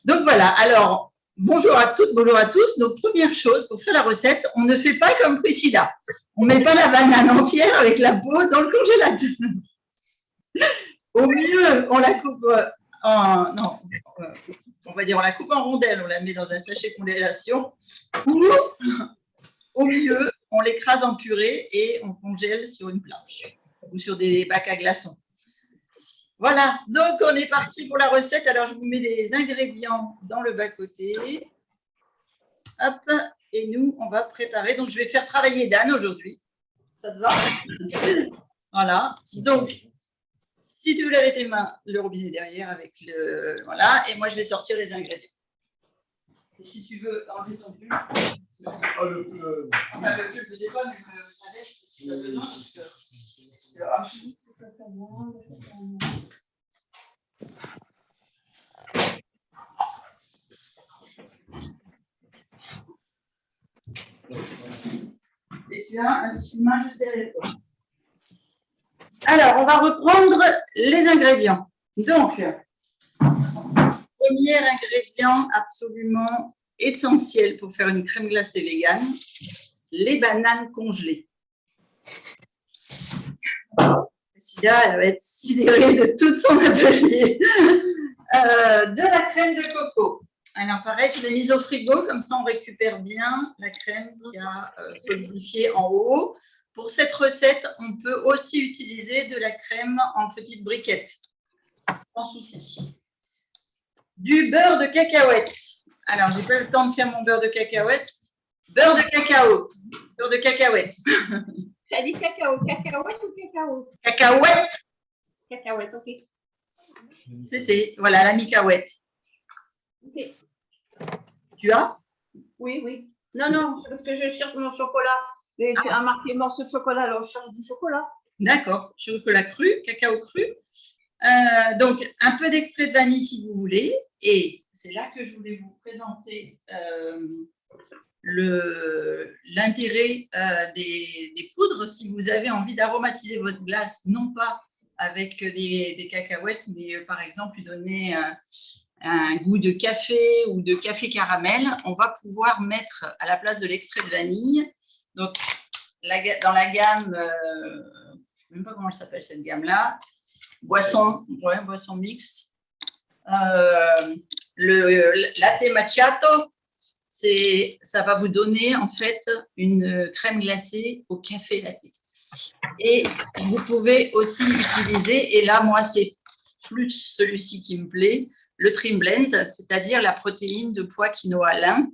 Donc voilà, alors, bonjour à toutes, bonjour à tous. Donc, première chose, pour faire la recette, on ne fait pas comme Priscilla. On ne met pas la banane entière avec la peau dans le congélateur. Au mieux, on la coupe en… Non, on va dire on la coupe en rondelles, on la met dans un sachet congélation. Ou, au mieux, on l'écrase en purée et on congèle sur une planche ou sur des bacs à glaçons. Voilà, donc on est parti pour la recette. Alors, je vous mets les ingrédients dans le bas-côté. Hop, et nous, on va préparer. Donc, je vais faire travailler Dan aujourd'hui. Ça te va? Voilà, donc, si tu veux laver tes mains, le robinet derrière avec le… Voilà, et moi, je vais sortir les ingrédients. Et si tu veux enlever ton pull… le pull, je ne sais pas, mais je me savais si tu as besoin. Et tu as un essuie-main juste derrière toi. Alors, on va reprendre les ingrédients. Donc, premier ingrédient absolument essentiel pour faire une crème glacée végane, les bananes congelées. Cécilia, elle va être sidérée de toute son atelier. De la crème de coco. Alors, pareil, je l'ai mise au frigo, comme ça on récupère bien la crème qui a solidifié en haut. Pour cette recette, on peut aussi utiliser de la crème en petites briquettes, sans souci. Du beurre de cacahuète. Alors, je n'ai pas eu le temps de faire mon beurre de cacahuète. Beurre de cacao. Beurre de cacahuète. Tu as dit cacao. Cacahuète ou cacao? Cacahuète. Cacahuète, ok. C'est, voilà, la micahuète. Ok. Tu as? Oui, oui. Non, non, c'est parce que je cherche mon chocolat. Et tu as marqué morceau de chocolat, alors je cherche du chocolat. D'accord, chocolat cru, cacao cru. Donc, un peu d'extrait de vanille si vous voulez. Et c'est là que je voulais vous présenter l'intérêt des poudres. Si vous avez envie d'aromatiser votre glace, non pas avec des cacahuètes, mais par exemple lui donner un goût de café ou de café caramel, on va pouvoir mettre à la place de l'extrait de vanille. Donc, dans la gamme, je ne sais même pas comment elle s'appelle cette gamme-là, boisson mixte, le latte macchiato, ça va vous donner en fait une crème glacée au café latte. Et vous pouvez aussi utiliser, et là moi c'est plus celui-ci qui me plaît, le trim blend, c'est-à-dire la protéine de pois quinoa lin,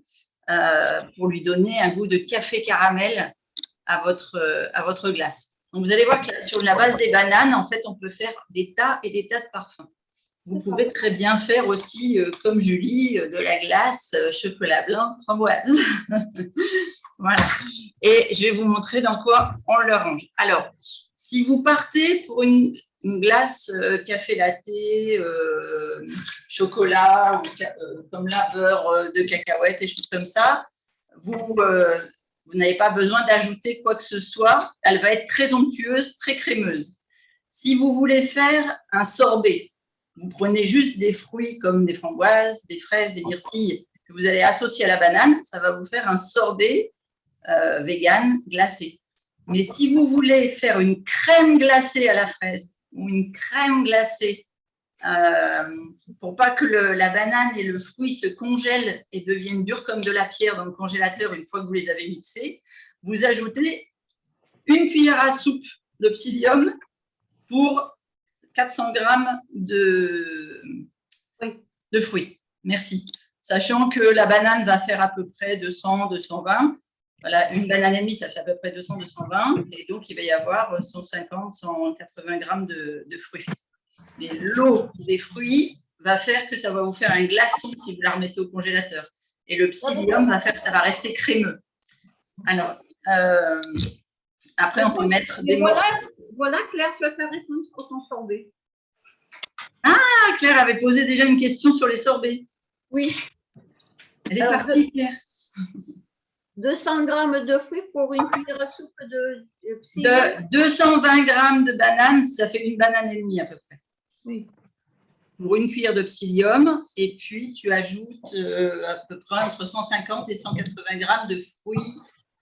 pour lui donner un goût de café caramel à votre glace. Donc, vous allez voir que sur la base des bananes, en fait, on peut faire des tas et des tas de parfums. Vous pouvez très bien faire aussi, comme Julie, de la glace chocolat blanc framboise. Voilà. Et je vais vous montrer dans quoi on le range. Alors, si vous partez pour une glace café latte, chocolat, ou comme là, beurre de cacahuète et choses comme ça, vous n'avez pas besoin d'ajouter quoi que ce soit. Elle va être très onctueuse, très crémeuse. Si vous voulez faire un sorbet, vous prenez juste des fruits comme des framboises, des fraises, des myrtilles que vous allez associer à la banane. Ça va vous faire un sorbet vegan glacé. Mais si vous voulez faire une crème glacée à la fraise ou une crème glacée pour pas que la banane et le fruit se congèlent et deviennent durs comme de la pierre dans le congélateur une fois que vous les avez mixés, vous ajoutez une cuillère à soupe de psyllium pour 400 grammes de fruits. Merci. Sachant que la banane va faire à peu près 200, 220. Voilà, une banane et demie, ça fait à peu près 200, 220. Et donc, il va y avoir 150, 180 grammes de fruits. Mais l'eau des fruits va faire que ça va vous faire un glaçon si vous la remettez au congélateur. Et le psyllium va faire que ça va rester crémeux. Alors, après, on peut mettre des morceaux. Voilà, Claire, tu as ta réponse pour ton sorbet. Ah, Claire avait posé déjà une question sur les sorbets. Oui. Elle est partie, Claire. 200 grammes de fruits pour une cuillère à soupe de 220 grammes de bananes, ça fait une banane et demie à peu près. Oui. pour une cuillère de psyllium. Et puis, tu ajoutes à peu près entre 150 et 180 grammes de fruits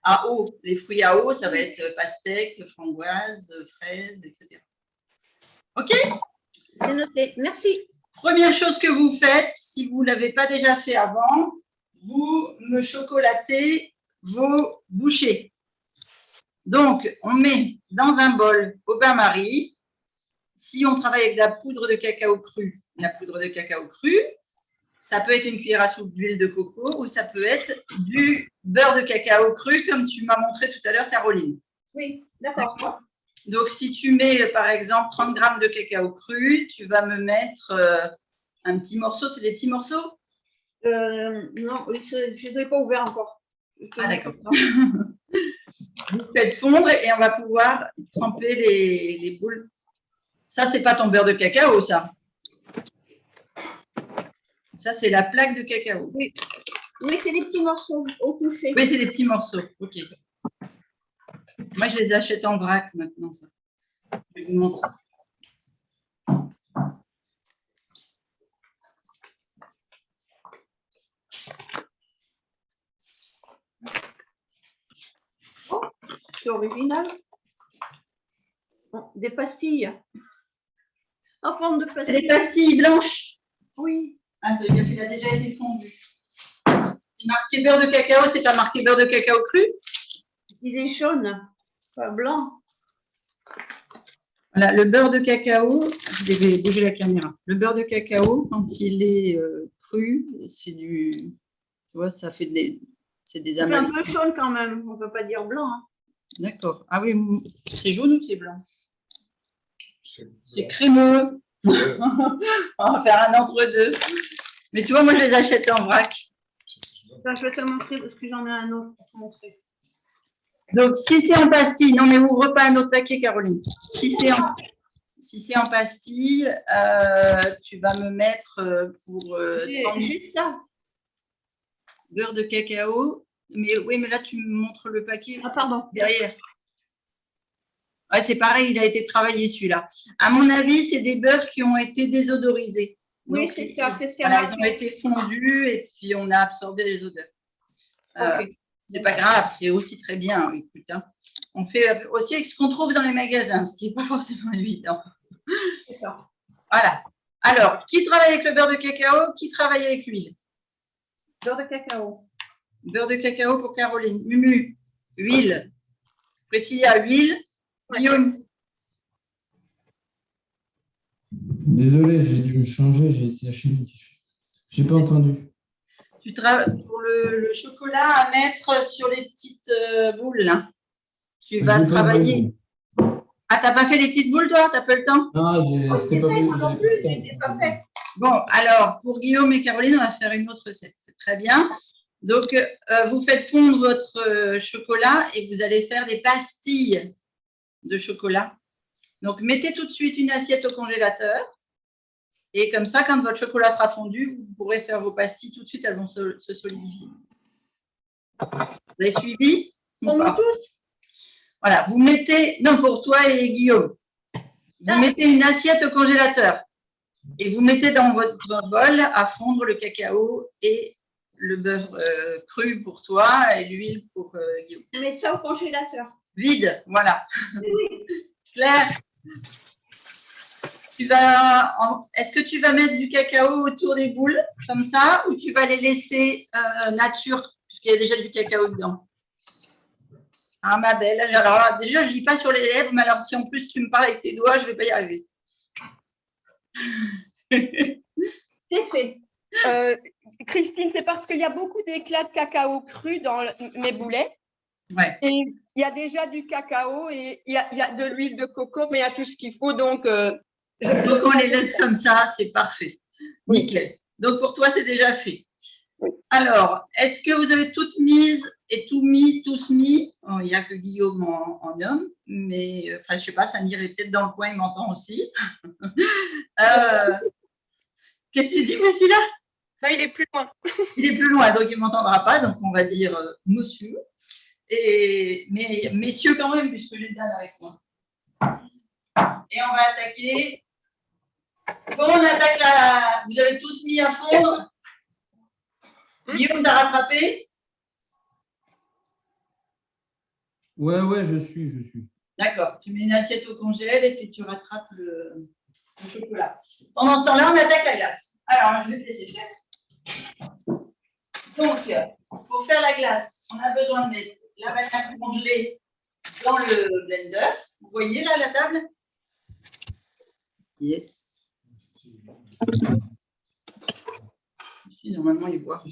à eau. Les fruits à eau, ça va être pastèque, framboise, fraises, etc. OK? C'est noté. Merci. Première chose que vous faites, si vous ne l'avez pas déjà fait avant, vous me chocolatez vos bouchées. Donc, on met dans un bol au bain-marie. Si on travaille avec de la poudre de cacao cru, la poudre de cacao cru, ça peut être une cuillère à soupe d'huile de coco ou ça peut être du beurre de cacao cru, comme tu m'as montré tout à l'heure, Caroline. Oui, d'accord. Donc, si tu mets, par exemple, 30 grammes de cacao cru, tu vas me mettre un petit morceau. C'est des petits morceaux? Non, je ne l'ai pas ouvert encore. Ah, d'accord. Vous faites fondre et on va pouvoir tremper les boules. Ça, c'est pas ton beurre de cacao, ça. Ça, c'est la plaque de cacao. Oui, oui, c'est des petits morceaux au coucher. Oui, c'est des petits morceaux. OK. Moi, je les achète en vrac maintenant, ça. Je vais vous montrer. Oh, c'est original. Bon, des pastilles. En forme de C'est pastilles. des pastilles blanches. Oui. Ah, ça veut dire qu'il a déjà été fondu. C'est marqué beurre de cacao, c'est pas marqué beurre de cacao cru? Il est jaune, pas blanc. Voilà, le beurre de cacao, je vais bouger la caméra. Le beurre de cacao, quand il est cru, c'est du, tu vois, ça fait c'est des C'est amas. un peu jaune quand même, on ne peut pas dire blanc. Hein. D'accord. Ah oui, c'est jaune ou c'est blanc? C'est crémeux. On va faire un entre-deux. Mais tu vois, moi, je les achète en vrac. Enfin, je vais te montrer parce que j'en ai un autre pour te montrer. Donc, si c'est en pastille, non, mais ouvre pas un autre paquet, Caroline. Si c'est en pastille, tu vas me mettre pour juste ça. Beurre de cacao. Mais oui, mais là, tu me montres le paquet. Ah, pardon. Derrière. Ouais, c'est pareil, il a été travaillé celui-là. À mon avis, c'est des beurres qui ont été désodorisés. Oui, c'est ça, c'est ce qu'il y a voilà, ils marqué. ont été fondus et puis on a absorbé les odeurs. Ok. C'est pas grave, c'est aussi très bien. Écoute, hein. On fait aussi avec ce qu'on trouve dans les magasins, ce qui n'est pas forcément évident. D'accord. Voilà. Alors, qui travaille avec le beurre de cacao? Qui travaille avec l'huile? Beurre de cacao. Beurre de cacao pour Caroline. Mumu, huile. Priscilla, huile. Guillaume. Désolé, j'ai dû me changer, j'ai été à chimique. J'ai pas entendu. Tu travailles pour le chocolat à mettre sur les petites boules. Là. Tu vas travailler. Ah, t'as pas fait les petites boules, toi? T'as pas le temps? Non, c'était pas bon. Non plus, j'étais pas fait. Bon, alors, pour Guillaume et Caroline, on va faire une autre recette. C'est très bien. Donc, vous faites fondre votre chocolat et vous allez faire des pastilles de chocolat. Donc, mettez tout de suite une assiette au congélateur. Et comme ça, quand votre chocolat sera fondu, vous pourrez faire vos pastilles tout de suite, elles vont se solidifier. Vous avez suivi? Pour nous tous? Voilà, vous mettez, non, pour toi et Guillaume, vous mettez une assiette au congélateur et vous mettez dans votre bol à fondre le cacao et le beurre cru pour toi et l'huile pour Guillaume. Je mets ça au congélateur. Vide, voilà. Oui. Claire, est-ce que tu vas mettre du cacao autour des boules, comme ça, ou tu vas les laisser nature, puisqu'il y a déjà du cacao dedans? Ah, ma belle. Alors, là, déjà, je ne lis pas sur les lèvres, mais alors, si en plus tu me parles avec tes doigts, je ne vais pas y arriver. C'est fait. Christine, c'est parce qu'il y a beaucoup d'éclats de cacao cru dans mes boulets. Ouais. Et il y a déjà du cacao et il y a de l'huile de coco, mais il y a tout ce qu'il faut. Donc on les laisse comme ça, c'est parfait. Oui. Nickel. Donc, pour toi, c'est déjà fait. Oui. Alors, est-ce que vous avez toutes mises et tous mis? Il n'y a que Guillaume en homme, mais enfin, je ne sais pas, Samir est peut-être dans le coin, il m'entend aussi. Qu'est-ce que tu dis, Priscilla? Non, il est plus loin. Il est plus loin, donc il ne m'entendra pas, donc on va dire monsieur. Mais messieurs quand même, puisque j'ai Dan avec moi. Et on va attaquer Bon, on attaque la. Vous avez tous mis à fondre. Guillaume, t'as rattrapé? Ouais, je suis. D'accord. Tu mets une assiette au congèle et puis tu rattrapes le chocolat. Pendant ce temps-là, on attaque la glace. Alors, je vais te laisser faire. Donc, pour faire la glace, on a besoin de mettre la banane congelée dans le blender. Vous voyez là la table? Yes. Normalement, il voit.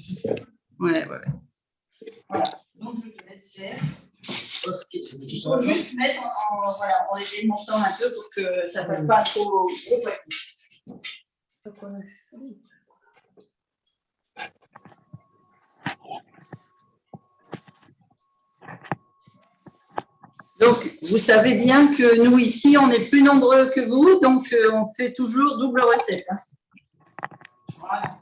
Ouais. Voilà. Donc, je te laisse faire. Il faut juste mettre en les démontant un peu pour que ça ne fasse pas trop gros paquet. Donc, vous savez bien que nous, ici, on est plus nombreux que vous, donc on fait toujours double recette. Hein. Voilà.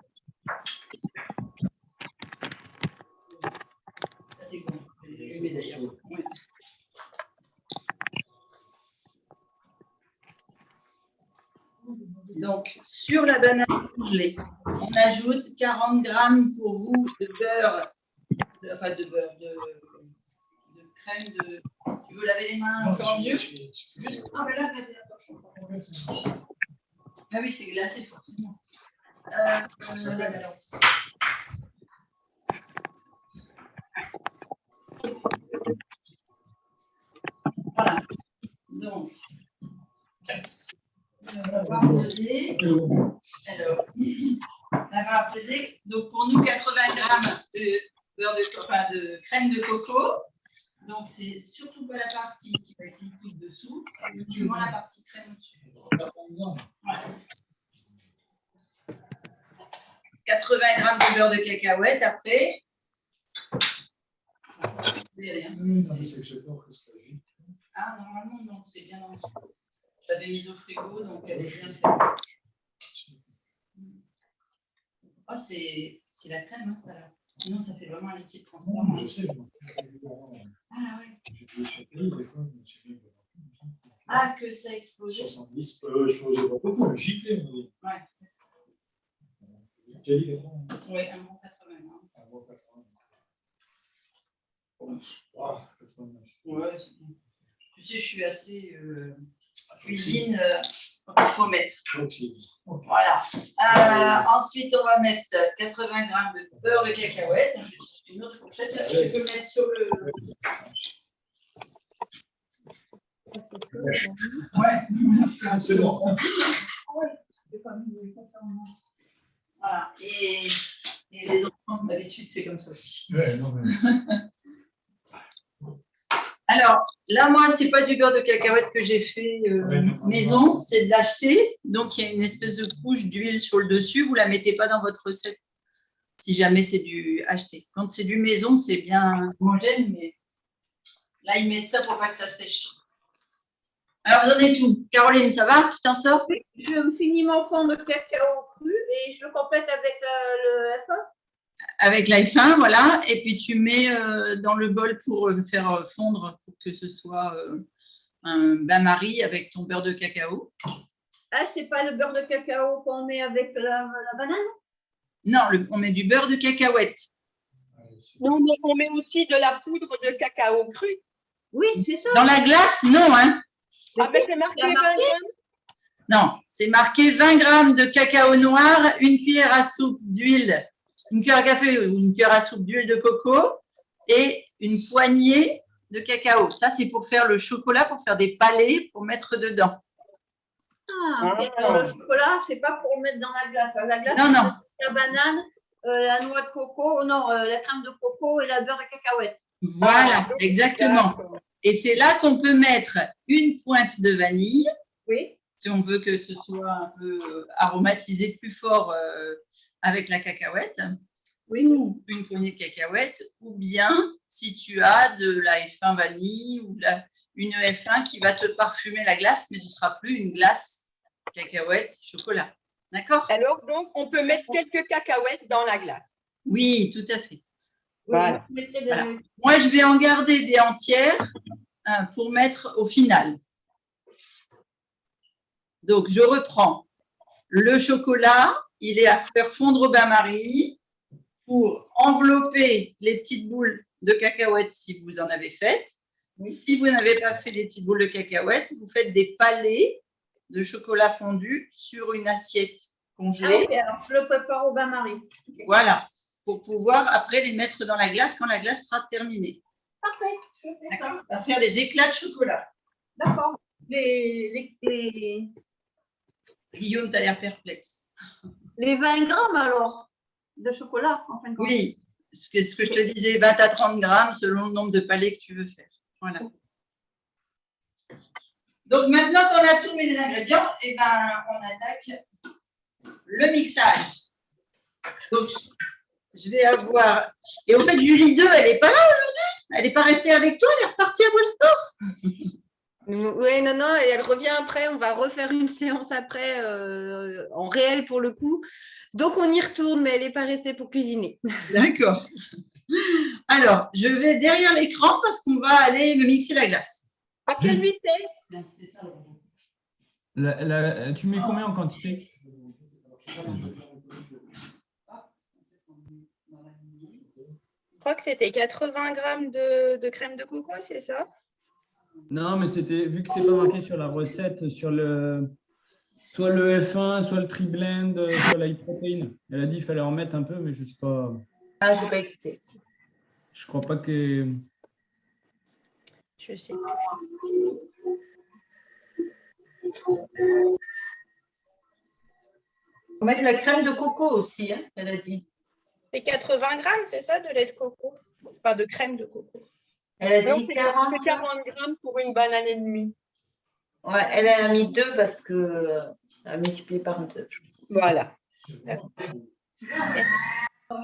C'est bon. Je mets d'ailleurs. Oui. Donc, sur la banane congelée, on ajoute 40 grammes pour vous de beurre, de crème de. Tu veux laver les mains encore mieux? Juste. Ah, mais là, attends. Ah oui, c'est glacé, forcément. Voilà. Donc, on va peser. Alors, on va peser. Donc, pour nous, 80 grammes de beurre de crème de coco. Donc, c'est surtout pas la partie qui va être liquide dessous, c'est uniquement la partie crème au-dessus. Voilà. 80 grammes de beurre de cacahuète après. Ah, normalement, non, c'est bien en dessous. Je l'avais mise au frigo, donc elle est bien faite. Oh, c'est la crème, hein, alors. Sinon, ça fait vraiment un liquide transparent. Je sais. Ah, ouais. Ah, que ça a explosé. 70, je faisais pas beaucoup, mais giclé, on dit. Ouais. Tu as dit 80? Oui, un bon 80. Un bon 80. Ah, 89. Ouais, c'est bien. Tu sais, je suis assez cuisine, il faut mettre. Voilà. Ensuite, on va mettre 80 grammes de beurre de cacahuète. Je vais chercher une autre fourchette. Là, tu peux mettre sur le. Ouais. C'est bon. Voilà. Et les enfants, d'habitude, c'est comme ça aussi. Ouais, non, mais... Alors, là, moi, ce n'est pas du beurre de cacahuète que j'ai fait maison, c'est de l'acheter. Donc, il y a une espèce de couche d'huile sur le dessus. Vous ne la mettez pas dans votre recette si jamais c'est du acheté. Quand c'est du maison, c'est bien homogène, mais là, ils mettent ça pour pas que ça sèche. Alors, vous en êtes tout. Caroline, ça va? Tu t'en sors? Je finis mon fond de cacao cru et je le complète avec le F1. Avec la F1, voilà. Et puis, tu mets dans le bol pour faire fondre, pour que ce soit un bain-marie avec ton beurre de cacao. Ah, c'est pas le beurre de cacao qu'on met avec la banane? Non, on met du beurre de cacahuète. Non, mais on met aussi de la poudre de cacao cru. Oui, c'est ça. Dans la glace, non, hein? Ah, ben c'est marqué 20 grammes. Non, c'est marqué 20 grammes de cacao noir, une cuillère à soupe d'huile, une cuillère à café ou une cuillère à soupe d'huile de coco et une poignée de cacao. Ça, c'est pour faire le chocolat, pour faire des palets, pour mettre dedans. Ah, et alors, le chocolat, c'est pas pour mettre dans la glace. La glace, Non. La banane, la noix de coco, non, la crème de coco et la beurre de cacahuète. Voilà, exactement. Et c'est là qu'on peut mettre une pointe de vanille. Oui. Si on veut que ce soit un peu aromatisé plus fort avec la cacahuète, oui, ou une poignée de cacahuète, ou bien si tu as de la F1 vanille ou une F1 qui va te parfumer la glace, mais ce ne sera plus une glace cacahuète chocolat. D'accord? Alors, donc, on peut mettre quelques cacahuètes dans la glace. Oui, tout à fait. Voilà. Voilà. Moi, je vais en garder des entières pour mettre au final. Donc, je reprends Le chocolat, il est à faire fondre au bain-marie pour envelopper les petites boules de cacahuètes si vous en avez faites. Si vous n'avez pas fait des petites boules de cacahuètes, vous faites des palets de chocolat fondu sur une assiette congelée. Ok, alors je le prépare au bain-marie. Voilà, pour pouvoir après les mettre dans la glace quand la glace sera terminée. Parfait, je fais ça. On va faire des éclats de chocolat. D'accord. Guillaume, tu as l'air perplexe. Les 20 grammes alors de chocolat, en fin de compte. Oui, ce que je te disais, 20 à 30 grammes selon le nombre de palets que tu veux faire. Voilà. Donc maintenant qu'on a tous les ingrédients, eh ben, on attaque le mixage. Donc, je vais avoir. Et au fait, Julie 2, elle n'est pas là aujourd'hui? Elle n'est pas restée avec toi? Elle est repartie à Wolfstorf? Oui, non, et elle revient après. On va refaire une séance après, en réel pour le coup. Donc, on y retourne, mais elle n'est pas restée pour cuisiner. D'accord. Alors, je vais derrière l'écran parce qu'on va aller me mixer la glace. À quelle vitesse? Tu mets combien en quantité? Je crois que c'était 80 grammes de crème de coco, c'est ça? Non, mais c'était vu que c'est pas marqué sur la recette, sur soit le F1, soit le tri-blend, soit la protéine. Elle a dit qu'il fallait en mettre un peu, mais je ne sais pas. Ah, je n'ai pas écouté. Je crois pas que. Je sais. Faut mettre la crème de coco aussi, hein, elle a dit. C'est 80 grammes, c'est ça, de lait de coco? Enfin, de crème de coco. Elle a Non, dit c'est 40. 40 grammes pour une banane et demie. Ouais, elle a mis 2 parce que elle a multiplié par 2. Voilà. Alors,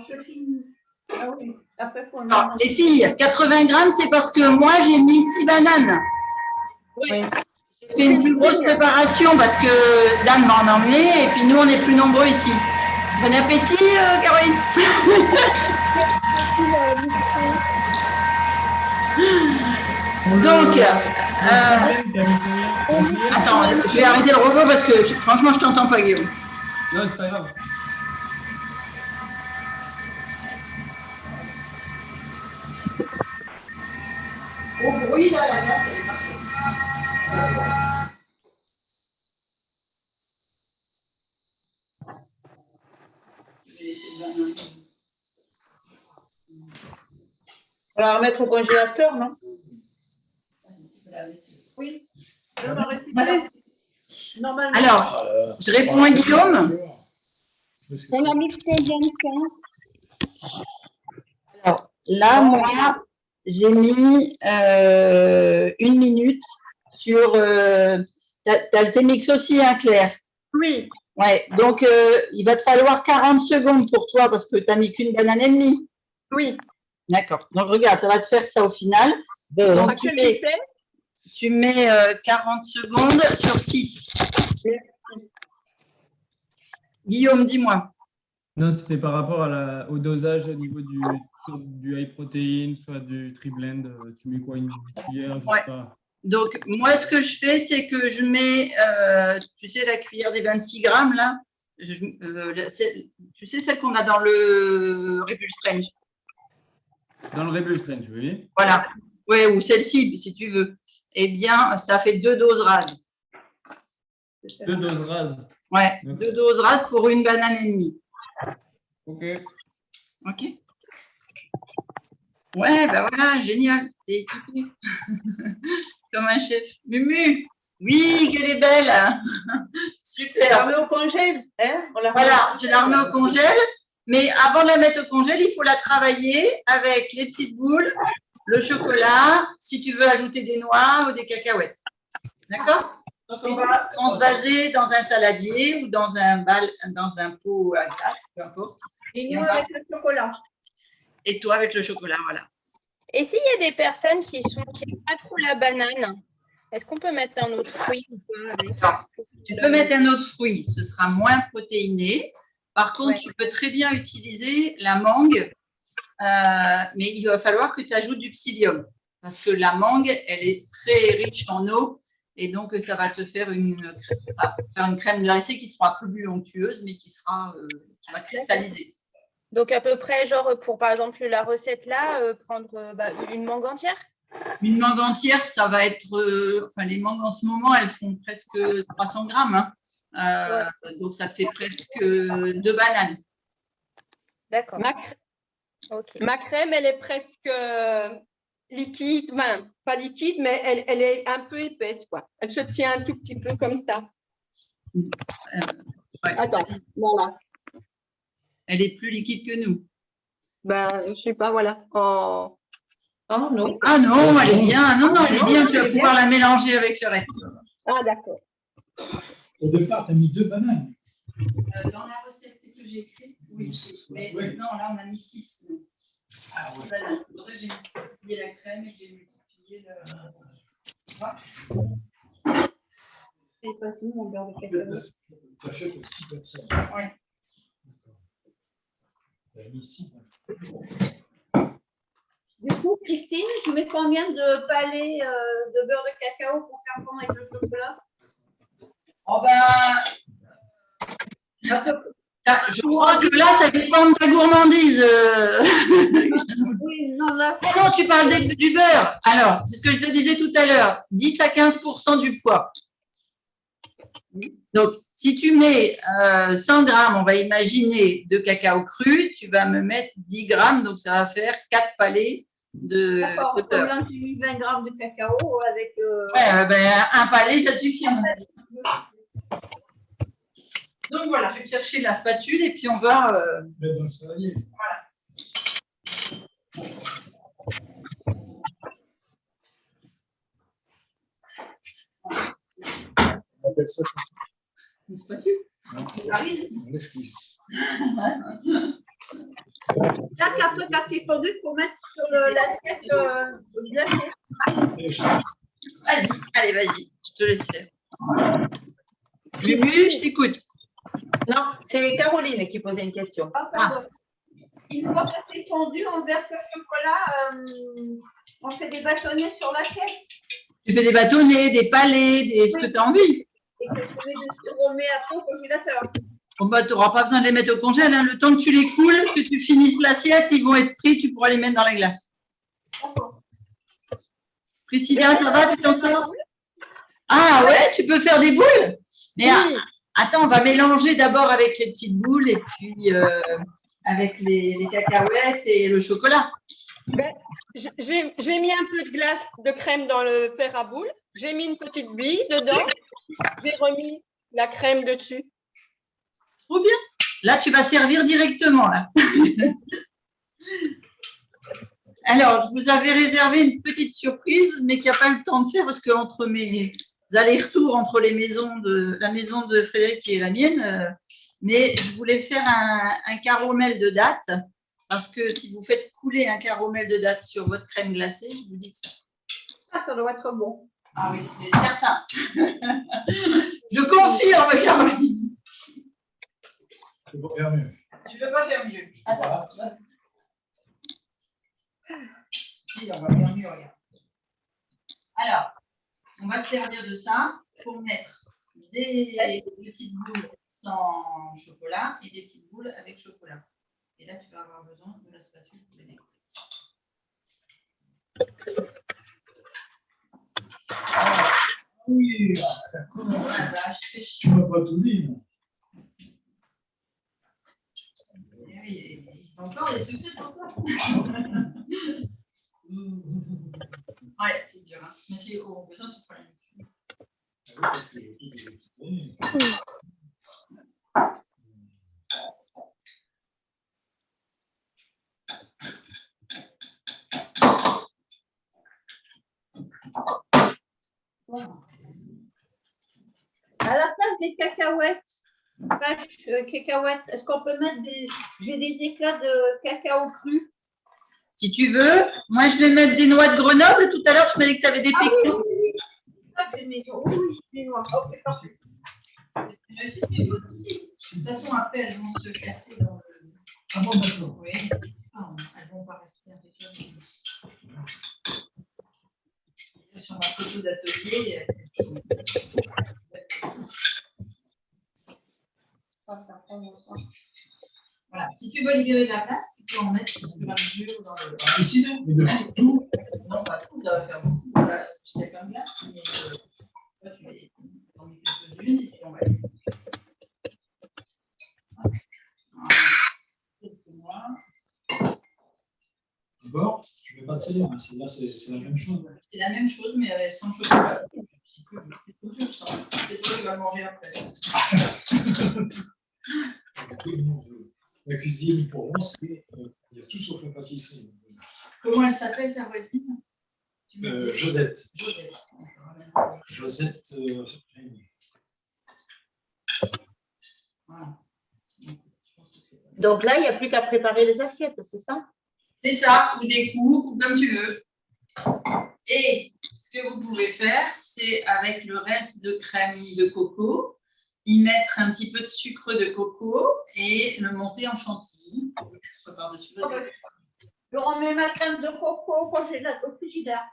je finis. Ah oui. Après, faut le Alors, les filles, 80 grammes, c'est parce que moi, j'ai mis 6 bananes. Oui. J'ai fait une plus grosse préparation parce que Dan va en emmener et puis nous, on est plus nombreux ici. Bon appétit, Caroline. Donc, attends, je vais arrêter le robot parce que franchement, je t'entends pas, Guillaume. Non, c'est pas grave. Au bruit, là, la glace, elle est parfaite. On va la remettre au congélateur, non? Oui. Je m'en récupère. Normalement. Alors, je réponds à Guillaume. On a mis combien de temps? Alors, là, moi, j'ai mis 1 minute sur. T'as le T-Mix aussi, hein, Claire? Oui. Ouais, donc il va te falloir 40 secondes pour toi parce que tu n'as mis qu'une banane et demie. Oui. D'accord. Donc regarde, ça va te faire ça au final. Donc, À quelle vitesse? tu mets 40 secondes sur 6. Guillaume, dis-moi. Non, c'était par rapport au dosage au niveau soit du high protein, soit du tri-blend. Tu mets quoi, une cuillère, je sais pas. Donc, moi, ce que je fais, c'est que je mets, tu sais, la cuillère des 26 grammes, là. Tu sais, celle qu'on a dans le Rebel Strange. Dans le Rebel Strange, oui. Voilà. Ouais, ou celle-ci, si tu veux. Eh bien, ça fait 2 doses rases. 2 doses rases. Ouais, Ok. 2 doses rases pour une banane et demie. Ok. OK. Ouais, ben voilà, génial. T'es équipé. Comme un chef. Mumu, oui, qu'elle est belle. On la Super. remet au congèle, hein? On la remet Voilà, au tu la remets au congèle. Mais avant de la mettre au congèle, il faut la travailler avec les petites boules, le chocolat, si tu veux ajouter des noix ou des cacahuètes. D'accord? Donc, on va transvaser dans un saladier ou dans un pot à glace, peu importe. Et nous, avec le chocolat. Et toi avec le chocolat, voilà. Et s'il y a des personnes qui n'aiment pas trop la banane, est-ce qu'on peut mettre un autre fruit ou pas avec? Non. Tu peux mettre un autre fruit, ce sera moins protéiné. Par contre, tu peux très bien utiliser la mangue, mais il va falloir que tu ajoutes du psyllium parce que la mangue, elle est très riche en eau Et donc, ça va te faire une crème glacée qui sera plus onctueuse, mais qui va cristalliser. Donc, à peu près, genre, pour par exemple la recette là, prendre une mangue entière? Une mangue entière, ça va être… les mangues en ce moment, elles font presque 300 grammes. Donc, ça fait presque 2 bananes. D'accord. Ma crème, elle est presque liquide, enfin, pas liquide, mais elle est un peu épaisse, quoi. Elle se tient un tout petit peu comme ça. Attends, voilà. Elle est plus liquide que nous. Je sais pas, voilà. Oh non. Ah non, elle est bien. Non, elle est bien. Tu vas pouvoir la mélanger avec le reste. Ah, d'accord. Au départ, tu as mis 2 bananes. Dans la recette que j'ai écrite, oui. Mais maintenant, là, on a mis 6. Ah ouais. C'est pour ça que j'ai multiplié la crème et j'ai multiplié le… C'est pas fini, mon beurre de cacao. Tu achètes pour 6 personnes. Oui. Tu as mis 6. Du coup, Christine, tu mets combien de palets de beurre de cacao pour faire fondre avec le chocolat? Oh je crois que là, ça dépend de ta gourmandise. Oui, non, là, Non, tu parles du beurre. Alors, c'est ce que je te disais tout à l'heure, 10 à 15% du poids. Donc, si tu mets 100 grammes, on va imaginer, de cacao cru, tu vas me mettre 10 grammes, donc ça va faire 4 palets de d'accord, comme beurre. là, j'ai mis 20 grammes de cacao avec… Un palais, ça suffit. À mon avis. Donc voilà, je vais chercher la spatule et puis on va… Mais dans le saladier. On appelle ça une spatule. Arrive. on lèche-cuisse. Là, tu as un truc assez fondu pour mettre sur l'assiette glacée. Vas-y, allez, vas-y, je te laisse faire. Lulu, je t'écoute. Non, c'est Caroline qui posait une question. Une fois que c'est fondu, on verse le chocolat, on fait des bâtonnets sur l'assiette. Tu fais des bâtonnets, des palets, ce que tu as envie. Et que on met après au congélateur. Bon, tu n'auras pas besoin de les mettre au congèle. Le temps que tu les coules, que tu finisses l'assiette, ils vont être pris, tu pourras les mettre dans la glace. Priscilla, ça va, tu t'en sors? Ah ouais, tu peux faire des boules? Mais attends, on va mélanger d'abord avec les petites boules et puis avec les cacahuètes et le chocolat. J'ai mis un peu de glace de crème dans le fer à boules. J'ai mis une petite bille dedans. J'ai remis la crème dessus. Trop bien. Là, tu vas servir directement. Là. Alors, je vous avais réservé une petite surprise, mais qui n'a pas eu le temps de faire parce qu'entre mes allers-retours entre la maison de Frédéric et la mienne, mais je voulais faire un caramel de dattes parce que si vous faites couler un caramel de dattes sur votre crème glacée, je vous dis que Ça doit être bon. Ah oui, c'est certain. Je confirme, Caroline. Tu peux faire mieux. Tu ne peux pas faire mieux. Attends. Si, on va faire mieux, regarde. Alors, on va se servir de ça pour mettre des petites boules sans chocolat et des petites boules avec chocolat. Et là, tu vas avoir besoin de la spatule pour les découper. Oui, d'accord. Tu ne m'as pas tout dit. Il y a encore des secrets pour toi. Ouais, c'est dur. Hein. Mais si au besoin, tu prends la À la place des cacahuètes, est-ce qu'on peut mettre j'ai des éclats de cacao cru? Si tu veux, moi je vais mettre des noix de Grenoble. Tout à l'heure, je m'as dit que tu avais des pécos. Oui. Ah, j'ai mes noix. Oui, j'ai mes noix. Ok, parfait. J'ai mes noix aussi. De toute façon, après, elles vont se casser dans le… Ah bon, d'accord. Oui. Non, elles ne vont pas rester impeccable. Sur ma photo d'atelier, Voilà. Si tu veux libérer de la place, tu peux en mettre sur la mesure dans le. Ici, non, mais de tout. Non, pas tout, ça va faire beaucoup. Voilà, je t'ai plein de glace, mais là, tu les en mets quelques-unes et puis on va les. D'abord, je ne vais pas te céder, hein. Là, c'est la même chose. C'est la même chose, mais sans chocolat. C'est toi qui vas le manger après. La cuisine, pour moi, c'est il y a tout sauf la pâtisserie. Comment elle s'appelle ta voisine? Josette. Josette. Josette. Voilà. Donc là, il n'y a plus qu'à préparer les assiettes, c'est ça? C'est ça, ou des coupes, ou comme tu veux. Et ce que vous pouvez faire, c'est avec le reste de crème de coco, y mettre un petit peu de sucre de coco et le monter en chantilly. Mettre par-dessus le gâteau. Je remets ma crème de coco au frigidaire.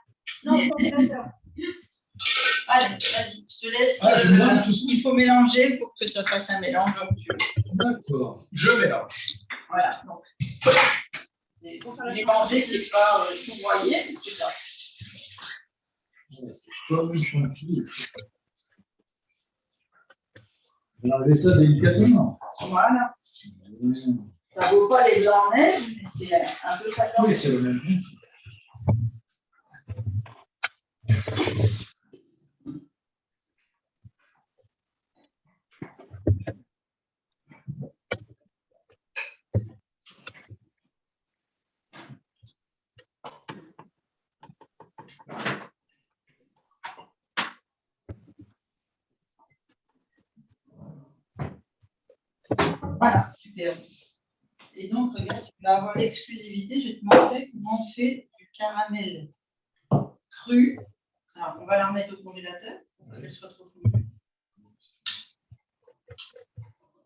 Non, au congélateur. Allez, vas-y, je te laisse. Ah, je mélange tout ça. Il faut mélanger pour que ça fasse un mélange onctueux. D'accord. Je mélange. Voilà, donc. Mélanger, c'est pas tout broyer, c'est ça. Comme une chantilly. Mélangez ça délicatement. Voilà. Ça ne vaut pas les blancs en neige, mais c'est un peu chacun. Oui, c'est le même principe. Voilà, super. Et donc, regarde, tu vas avoir l'exclusivité. Je vais te montrer comment on fait du caramel cru. Alors, on va la remettre au congélateur pour qu'elle soit trop fondue.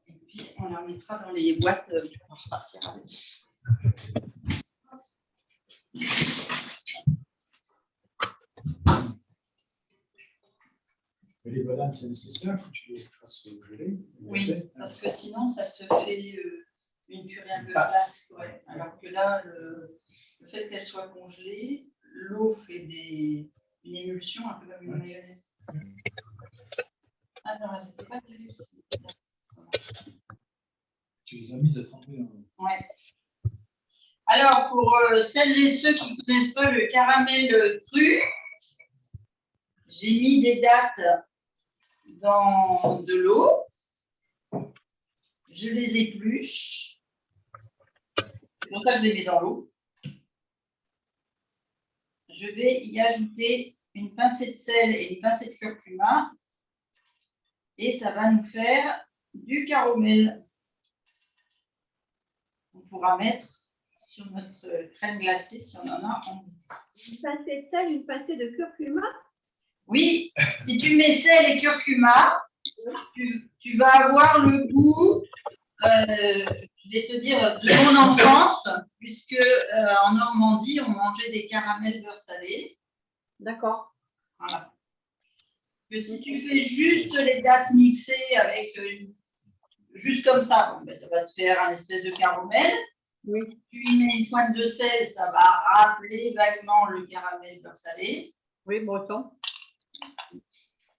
Et puis, on la remettra dans les boîtes. Tu vas repartir avec. Mais les bananes, c'est nécessaire que tu les fasses geler. Oui, parce que sinon, ça te fait une purée un peu flasque. Ouais. Alors que là, le fait qu'elle soit congelée, l'eau fait une émulsion un peu comme une mayonnaise. Ah non, c'était pas terrible. Tu les as mises à tremper. Ouais. Alors, pour celles et ceux qui ne connaissent pas le caramel cru, j'ai mis des dattes dans de l'eau. Je les épluche. C'est pour ça que je les mets dans l'eau. Je vais y ajouter une pincée de sel et une pincée de curcuma. Et ça va nous faire du caramel. On pourra mettre sur notre crème glacée si on en a envie. Une pincée de sel, une pincée de curcuma. Oui, si tu mets sel et curcuma, tu vas avoir le goût, je vais te dire, de mon enfance, puisque en Normandie, on mangeait des caramels beurre salé. D'accord. Voilà. Que si tu fais juste les dattes mixées avec juste comme ça, bon, ben, ça va te faire un espèce de caramel. Oui. Tu y mets une pointe de sel, ça va rappeler vaguement le caramel beurre salé. Oui, breton.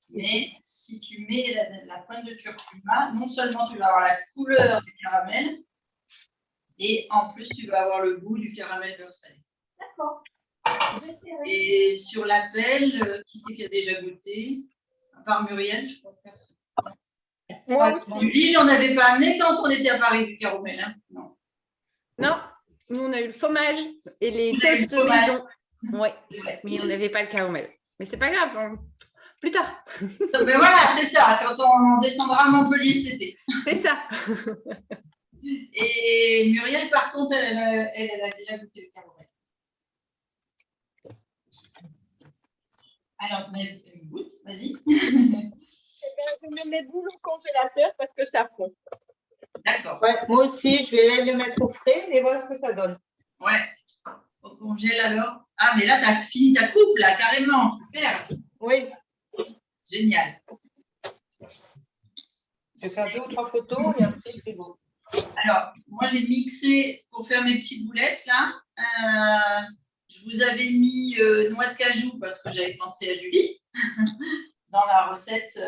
Mais si tu mets la pointe de curcuma, non seulement tu vas avoir la couleur du caramel, et en plus tu vas avoir le goût du caramel beurre salé. D'accord. Et sur la pelle, qui c'est qui a déjà goûté? À part Muriel, je crois. Moi aussi. Julie, j'en avais pas amené quand on était à Paris du caramel. Hein, non. Non, nous on a eu le fromage et les Vous avez eu le toasts fromage. maison. Ouais, Ouais. mais on n'avait pas le caramel. Mais c'est pas grave, plus tard. Mais voilà, c'est ça, quand on descendra à Montpellier cet été. C'est ça. Et Muriel, par contre, elle a déjà goûté le caramel. Alors, mais goûte, vas-y. Je mets mes boules au congélateur parce que ça fond. D'accord. Ouais, moi aussi, je vais le mettre au frais et voir ce que ça donne. Ouais. Au congèle alors. Ah, mais là, tu as fini ta coupe, là, carrément. Super. Oui, Génial. je vais faire 2 ou 3 photos et après, c'est bon. Alors, moi, j'ai mixé pour faire mes petites boulettes, là. Je vous avais mis noix de cajou parce que j'avais pensé à Julie dans la recette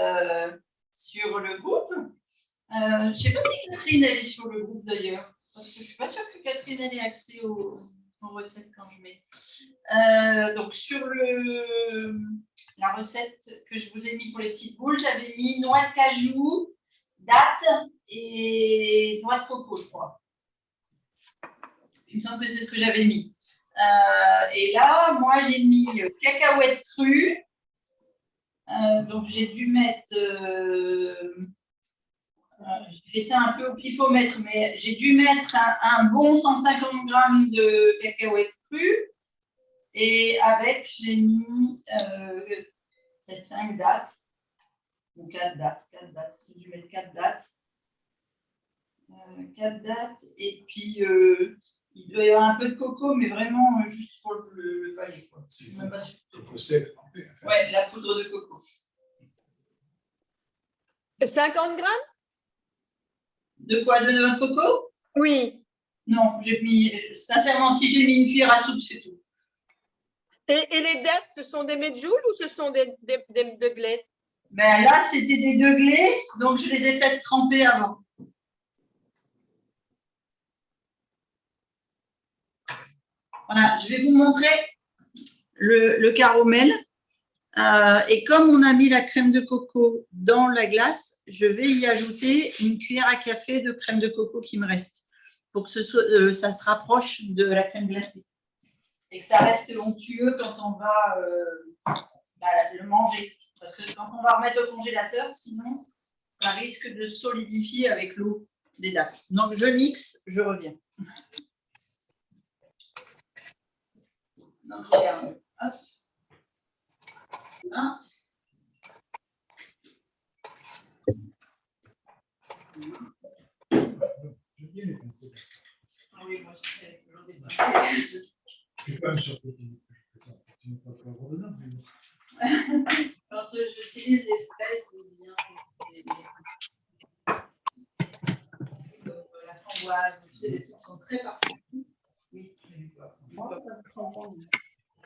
sur le groupe. Je ne sais pas si Catherine, elle est sur le groupe, d'ailleurs. Parce que je ne suis pas sûre que Catherine, elle ait accès aux recettes quand je mets. Donc, sur la recette que je vous ai mis pour les petites boules, j'avais mis noix de cajou, dattes et noix de coco, je crois. Il me semble que c'est ce que j'avais mis. Et là, moi, j'ai mis cacahuètes crues. Donc, j'ai dû mettre... j'ai fait ça un peu au pifomètre, mais j'ai dû mettre un bon 150 grammes de cacahuètes crues. Et avec, j'ai mis peut-être 5 dattes. Donc 4 dattes. J'ai dû mettre 4 dattes. 4 dattes. Et puis, il doit y avoir un peu de coco, mais vraiment juste pour le palais. Je ne suis même pas sûre. Ouais, la poudre de coco. 50 grammes? De quoi? De noix de coco? Oui. Non, j'ai mis, sincèrement, si j'ai mis une cuillère à soupe, c'est tout. Et les dattes, ce sont des medjool ou ce sont des deglés? Ben là, c'était des deglés, donc je les ai faites tremper avant. Voilà, je vais vous montrer le caramel. Et comme on a mis la crème de coco dans la glace, je vais y ajouter une cuillère à café de crème de coco qui me reste pour que ça se rapproche de la crème glacée et que ça reste onctueux quand on va le manger. Parce que quand on va remettre au congélateur, sinon, ça risque de solidifier avec l'eau des dattes. Donc, je mixe, je reviens. Donc, regarde. Hop. Un. Oui, moi, je fais toujours des pinceaux. C'est pas surtout que tu n'as pas de poivre dedans. Quand j'utilise les fraises, ou bien la framboise, tu sais, les trucs sont très parfaits. Oui, du poivre.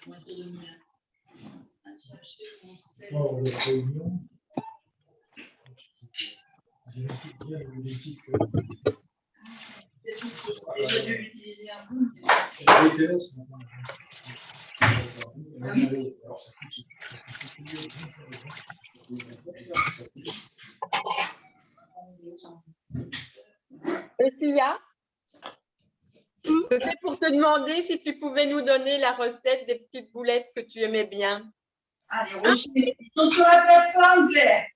Moins de moulin. Chercher mon sel. Oh, la réunion. J'ai bien le défi que. J'ai dû l'utiliser un peu. Estia, c'était pour te demander si tu pouvais nous donner la recette des petites boulettes que tu aimais bien. Ah, les rochers, ils sont sur la plateforme, Claire.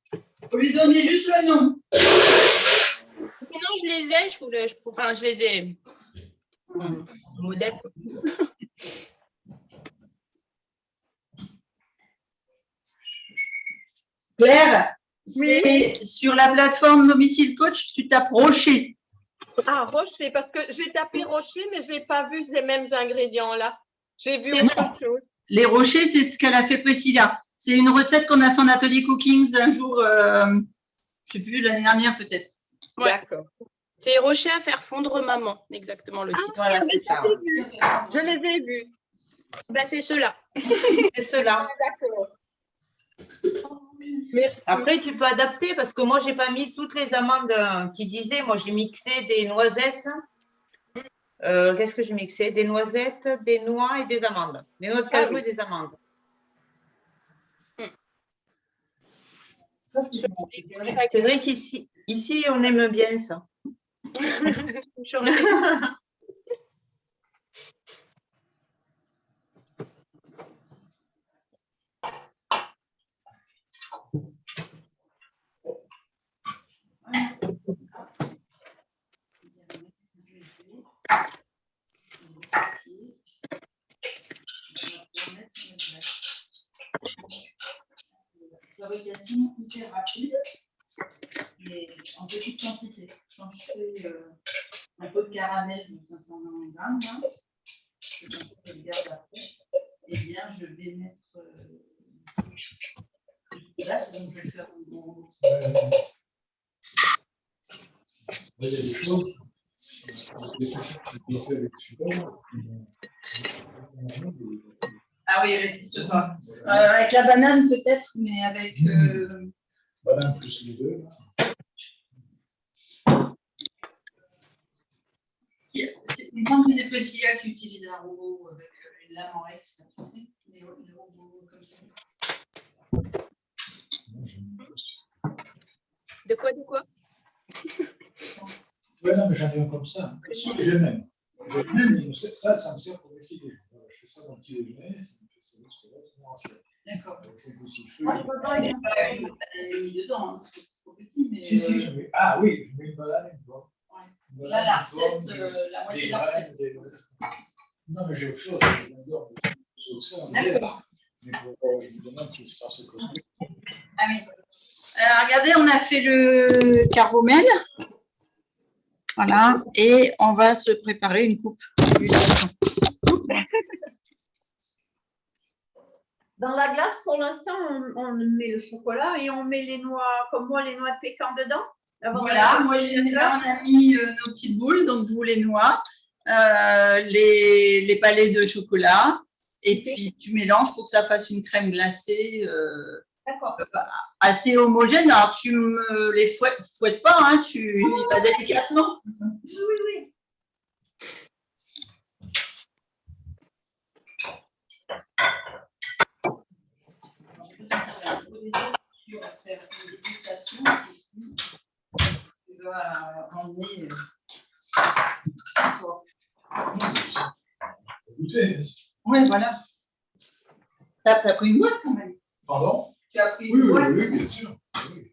Il faut lui donner juste le nom. Sinon, je les ai, je les ai. Modèle. Claire, Oui. c'est sur la plateforme Domicile Coach, tu tapes rocher. Ah, rocher, parce que j'ai tapé rocher, mais je n'ai pas vu ces mêmes ingrédients-là. J'ai vu C'est autre bon. chose. Les rochers, c'est ce qu'elle a fait Priscilla. C'est une recette qu'on a fait en atelier cookings un jour, je ne sais plus, l'année dernière peut-être. Ouais. D'accord. C'est rocher à faire fondre maman, exactement le titre. Voilà, c'est ça. Je les ai vus. Bah, c'est ceux-là. C'est cela. D'accord. Merci. Après, tu peux adapter parce que moi, je n'ai pas mis toutes les amandes qui disaient. Moi, j'ai mixé des noisettes. Qu'est-ce que j'ai mixé? Des noisettes, des noix et des amandes. Des noix de cajou et des amandes. C'est vrai qu'ici, on aime bien ça. Fabrication hyper rapide, mais en petite quantité. Quand je fais un pot de caramel de 520 grammes, là, je le garde après, et bien je vais mettre là, donc je vais faire un bon. Il y a des choses. Des choses qui sont faites avec support. Ah oui, il résiste pas. Avec la banane peut-être, mais avec. Banane plus les deux. Il me semble que c'est Priscilla qui utilise un robot avec une lame en S, tu sais, les robots comme ça. De quoi? Oui, non, mais j'en ai un comme ça. Je l'aime. Ça me sert pour écrire. Je fais ça dans le petit déjeuner, ça me fait ça jusque-là, c'est mon assiette. D'accord. Avec 5 ou 6 Moi, feuilles. je peux pas mis dedans, hein, parce que c'est trop petit. Mais, Si, je mets. Ah oui, je mets une banane et une pomme. Ouais. Là, la recette, la moitié de la recette. Non, mais j'ai autre chose. J'adore ça. D'accord. Mais je me demande si c'est par ce côté. Ah oui. Alors, regardez, on a fait le caramel. Voilà. Et on va se préparer une coupe. Dans la glace, pour l'instant, on met le chocolat et on met les noix, comme moi, les noix de pécan dedans. Voilà, moi, là, on a mis nos petites boules, donc vous les noix, les palets de chocolat, et puis tu mélanges pour que ça fasse une crème glacée assez homogène. Alors, tu me les fouettes pas, hein, tu y vas délicatement. Oui. Tu vas faire une dégustation. Tu vas emmener. Oui, voilà. Tu as pris une boîte quand même. Pardon? Tu as pris une boîte. Oui, bien sûr. Oui,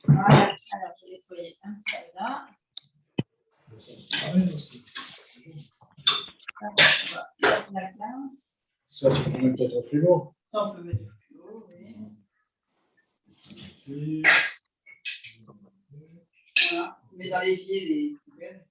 voilà. Alors, je vais nettoyer un celle-là. Ça, tu peux mettre peut-être au frigo. Ça, on peut mettre au frigo, oui. Ici. Voilà. On met dans l'évier les poubelles.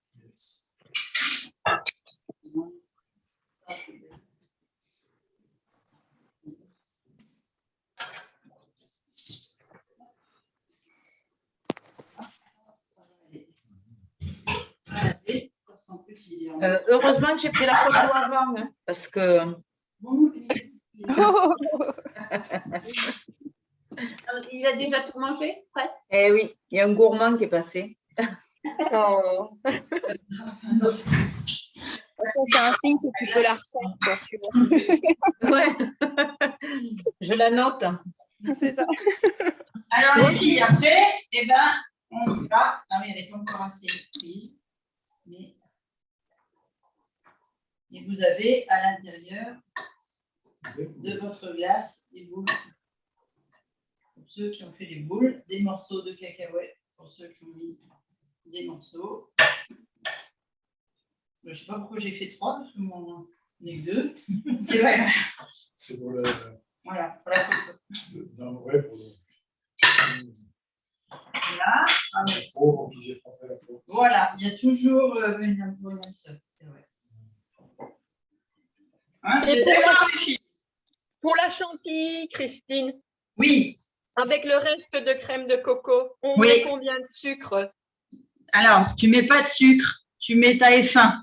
Heureusement que j'ai pris la photo avant, hein, parce que. Il a déjà tout mangé, presque. Eh oui, il y a un gourmand qui est passé. Oh. C'est un signe que tu peux la refaire, quoi, tu vois. Ouais. Je la note. C'est ça. Alors, les filles, après, eh ben, on y va. Ah, mais elle n'est pas encore assez prise. Mais... Et vous avez à l'intérieur de votre glace des boules. Pour ceux qui ont fait les boules, des morceaux de cacahuètes. Pour ceux qui ont mis des morceaux. Je ne sais pas pourquoi j'ai fait 3, parce que moi, on n'est que 2. C'est vrai. C'est pour le. Voilà, pour la photo. Non, ouais, pour le. Là, voilà, il y a toujours une seule, c'est vrai. Hein, et pour la chantilly, Christine, oui. Avec le reste de crème de coco, on Oui. met combien de sucre? Alors, tu ne mets pas de sucre, tu mets ta F1.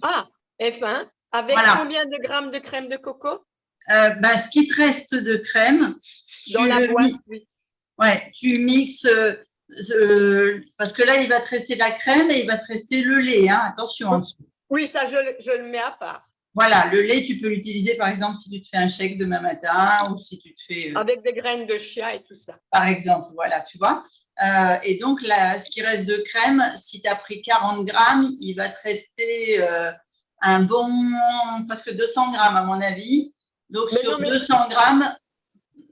Ah, F1. Avec Voilà. combien de grammes de crème de coco? Ce qui te reste de crème, Dans la boîte, oui. Ouais, tu mixes, parce que là, il va te rester la crème et il va te rester le lait. Hein, attention en dessous. Oui, ça, je le mets à part. Voilà, le lait, tu peux l'utiliser par exemple si tu te fais un shake demain matin ou si tu te fais… Avec des graines de chia et tout ça. Par exemple, voilà, tu vois. Et donc, là, ce qui reste de crème, si tu as pris 40 grammes, il va te rester un bon presque 200 grammes à mon avis. Donc, sur 200 grammes,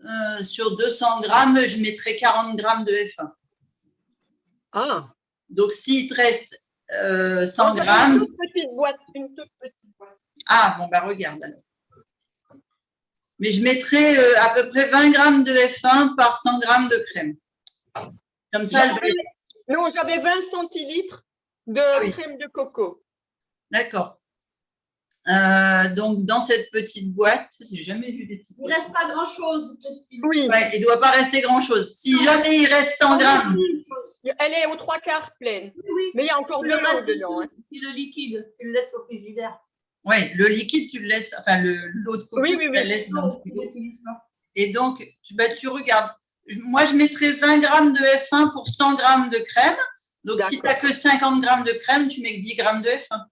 je mettrai 40 grammes de F1. Ah. Donc, s'il te reste 100 grammes… Une toute petite boîte, Ah, bon, bah regarde alors. Mais je mettrai à peu près 20 grammes de F1 par 100 grammes de crème. Comme ça, non, j'avais 20 centilitres de crème de coco. D'accord. Donc, dans cette petite boîte, j'ai jamais vu des petites Il ne boîtes. reste pas grand-chose. Oui, Ouais, il ne doit pas rester grand-chose. Si jamais il reste 100 grammes, elle est aux 3/4 pleine. Oui, Mais il y a encore de le l'eau reste, dedans. Hein. c'est le liquide. Tu le laisses au frigidaire. ouais, le liquide, tu le laisses, enfin, l'eau de coco, Oui, tu oui, la oui. laisses dans le Non, tu frigo. l'utilises pas. Et donc, tu regardes. Moi, je mettrais 20 grammes de F1 pour 100 grammes de crème. Donc, si tu n'as que 50 grammes de crème, tu mets que 10 grammes de F1.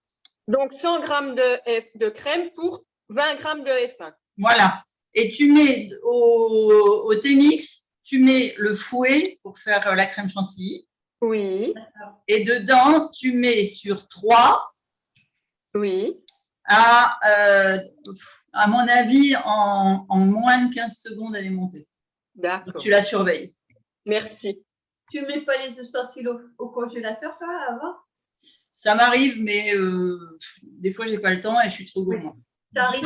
Donc 100 grammes de crème pour 20 grammes de F1. Voilà. Et tu mets au T-Mix, tu mets le fouet pour faire la crème chantilly. Oui, Et dedans, tu mets sur 3 oui. à mon avis, en moins de 15 secondes, elle est montée. Donc, D'accord. tu la surveilles. Merci. Tu ne mets pas les ustensiles au congélateur, toi, avant? Ça m'arrive, mais des fois, je n'ai pas le temps et je suis trop gourmand. Ça arrive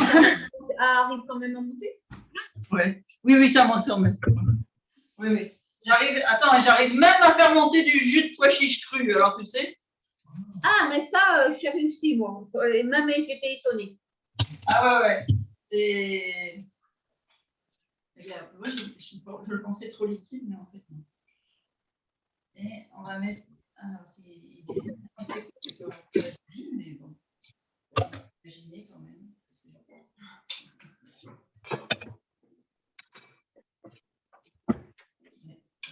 quand même à monter? Ouais. Oui, ça monte quand même. Oui. J'arrive même à faire monter du jus de pois chiche cru, alors tu sais. Ah, mais ça, j'ai réussi, moi. Et même j'étais étonnée. Ah ouais. C'est. Regarde, moi, je le pensais trop liquide, mais en fait, non. Et on va mettre. Alors, mais bon. Imaginez quand même.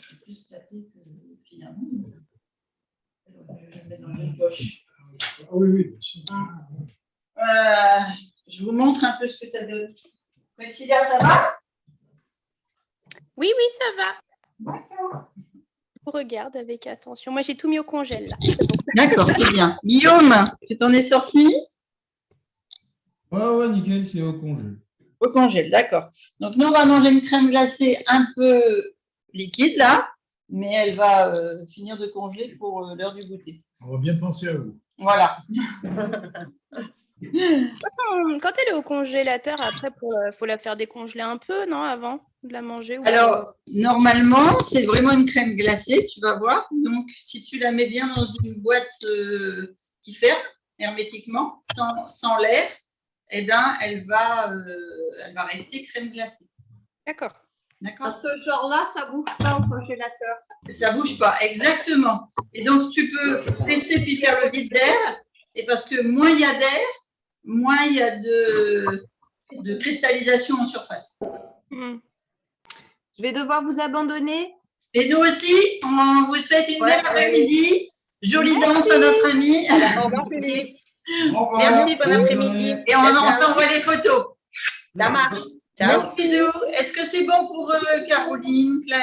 C'est plus pâté que finalement. Je vais le mettre dans une poche. Ah oui, bien sûr. Je vous montre un peu ce que ça donne. Priscilla, ça va? Oui, ça va. Je vous regarde avec attention. Moi, j'ai tout mis au congèle, là. D'accord, c'est bien. Guillaume, tu t'en es sorti? Ouais, nickel, c'est au congé. Au congèle, d'accord. Donc, nous, on va manger une crème glacée un peu liquide, là, mais elle va finir de congeler pour l'heure du goûter. On va bien penser à vous. Voilà. Quand elle est au congélateur, après, faut la faire décongeler un peu, non, avant de la manger ou Alors, normalement, c'est vraiment une crème glacée, tu vas voir. Donc, si tu la mets bien dans une boîte qui ferme hermétiquement, sans l'air, eh bien, elle va rester crème glacée. D'accord. D'accord. Dans ce genre-là, ça ne bouge pas au congélateur. Ça ne bouge pas, exactement. Et donc, tu peux presser puis faire le vide d'air. Et parce que moins il y a d'air, moins il y a de cristallisation en surface. Je vais devoir vous abandonner. Et nous aussi, on vous souhaite une belle après-midi. Jolie danse à notre ami. Au revoir, Philippe. Merci, bon après-midi. Et on s'envoie les photos. Ça marche. Ciao. Bisous. Est-ce que c'est bon pour Caroline, Claire?